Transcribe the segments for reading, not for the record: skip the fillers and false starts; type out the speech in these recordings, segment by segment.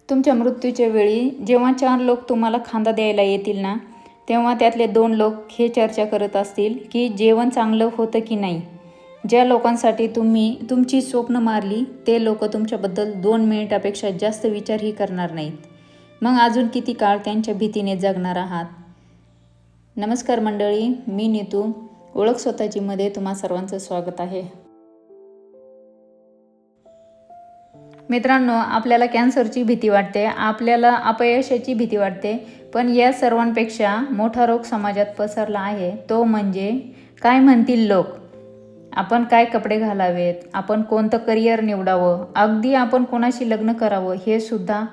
तुमच्या मृत्यूच्या वेळी जेव्हा 4 लोक तुम्हाला खांदा द्यायला येतील ना, तेव्हा त्यातले 2 लोक हे चर्चा करत असतील की जेवण चांगलं होतं की नाही. ज्या लोकांसाठी तुम्ही तुमची स्वप्न मारली ते लोक तुमच्याबद्दल 2 मिनिटापेक्षा जास्त विचारही करणार नाहीत. मग अजून किती काळ त्यांच्या भीतीने जगणार आहात. नमस्कार मंडळी, मी नीतू, ओळख स्वतःची मध्ये तुम्हा सर्वांचं स्वागत आहे. मित्रांनो, आपल्याला कॅन्सरची भीती वाटते, आपल्याला अपयशाची भीती वाटते, पण या सर्वांपेक्षा मोठा रोग समाजात पसरला आहे, तो म्हणजे काय म्हणतील लोक. आपण काय कपडे घालावेत, आपण कोणतं करिअर निवडावं, अगदी आपण कोणाशी लग्न करावं हे सुद्धा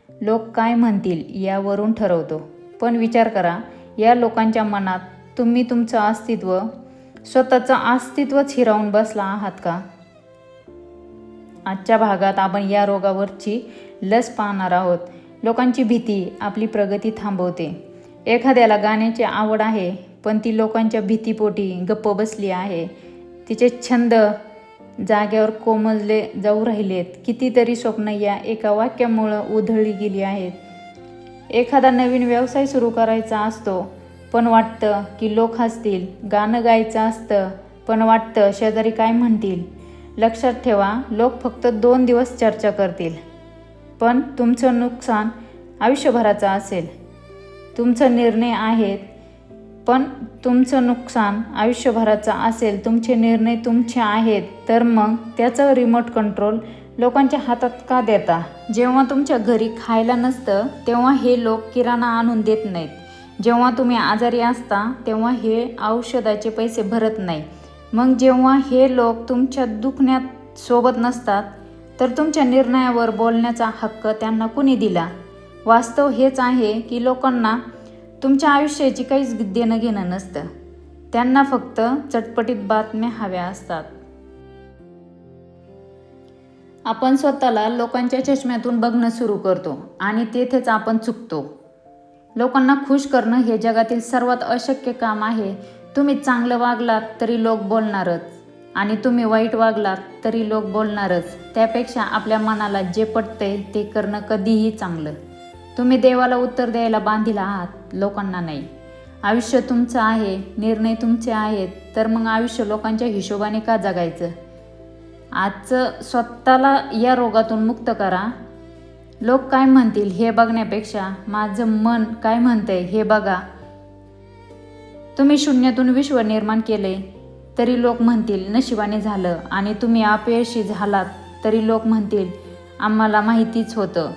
लोक काय म्हणतील यावरून ठरवतो. पण विचार करा, या लोकांच्या मनात तुम्ही तुमचं अस्तित्व, स्वतःचं अस्तित्वच हिरावून बसला आहात का? आजच्या भागात आपण या रोगावरची लस पाहणार आहोत. लोकांची भीती आपली प्रगती थांबवते. एखाद्याला गाण्याची आवड आहे, पण ती लोकांच्या भीतीपोटी गप्प बसली आहे. तिचे छंद जाग्यावर कोमजले जाऊ राहिलेत. कितीतरी स्वप्न या एका वाक्यामुळं उधळली गेली आहेत. एखादा नवीन व्यवसाय सुरू करायचा असतो, पण वाटतं की लोक हसतील. गाणं गायचं असतं, पण वाटतं शेजारी काय म्हणतील. लक्षात ठेवा, लोक फक्त 2 दिवस चर्चा करतील, पण तुमचं नुकसान आयुष्यभराचं असेल. तुमचं निर्णय आहेत, पण तुमचं नुकसान आयुष्यभराचं असेल. तुमचे निर्णय तुमचे आहेत, तर मग त्याचं रिमोट कंट्रोल लोकांच्या हातात का देता? जेव्हा तुमच्या घरी खायला नसतं तेव्हा हे लोक किराणा आणून देत नाहीत. जेव्हा तुम्ही आजारी असता तेव्हा हे औषधाचे पैसे भरत नाही. मग जेव्हा हे लोक तुमच्या दुखण्यात सोबत नसतात, तर तुमच्या निर्णयावर बोलण्याचा हक्क त्यांना कुणी दिला? वास्तव हेच आहे की लोकांना तुमच्या आयुष्याची काहीच देणं घेणं नसतं. त्यांना फक्त चटपटीत बातम्या हव्या असतात. आपण स्वतःला लोकांच्या चष्म्यातून बघणं सुरू करतो आणि तेथेच आपण चुकतो. लोकांना खुश करणं हे जगातील सर्वात अशक्य काम आहे. तुम्ही चांगलं वागलात तरी लोक बोलणारच, आणि तुम्ही वाईट वागलात तरी लोक बोलणारच. त्यापेक्षा आपल्या मनाला जे पटतंय ते करणं कधीही चांगलं. तुम्ही देवाला उत्तर द्यायला बांधील आहात, लोकांना नाही. आयुष्य तुमचं आहे, निर्णय तुमचे आहेत, तर मग आयुष्य लोकांच्या हिशोबाने का जगायचं? आजचं स्वतःला या रोगातून मुक्त करा. लोक काय म्हणतील हे बघण्यापेक्षा माझं मन काय म्हणतंय हे बघा. तुम्ही शून्यातून विश्व निर्माण केले तरी लोक म्हणतील नशिबाने झालं, आणि तुम्ही अपयशी झालात तरी लोक म्हणतील आम्हाला माहितीच होतं.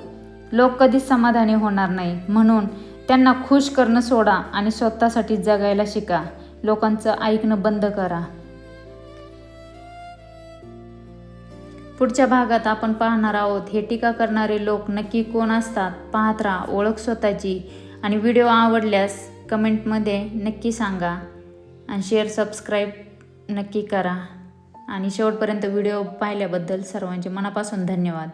लोक कधीच समाधानी होणार नाही, म्हणून त्यांना खुश करणं सोडा आणि स्वतःसाठी जगायला शिका. लोकांचं ऐकणं बंद करा. पुढच्या भागात आपण पाहणार आहोत हे टीका करणारे लोक नक्की कोण असतात. पाहत राहा ओळख स्वतःची, आणि व्हिडिओ आवडल्यास कमेंटमध्ये नक्की सांगा, आणि शेअर सबस्क्राईब नक्की करा. आणि शेवटपर्यंत व्हिडिओ पाहिल्याबद्दल सर्वांचे मनापासून धन्यवाद.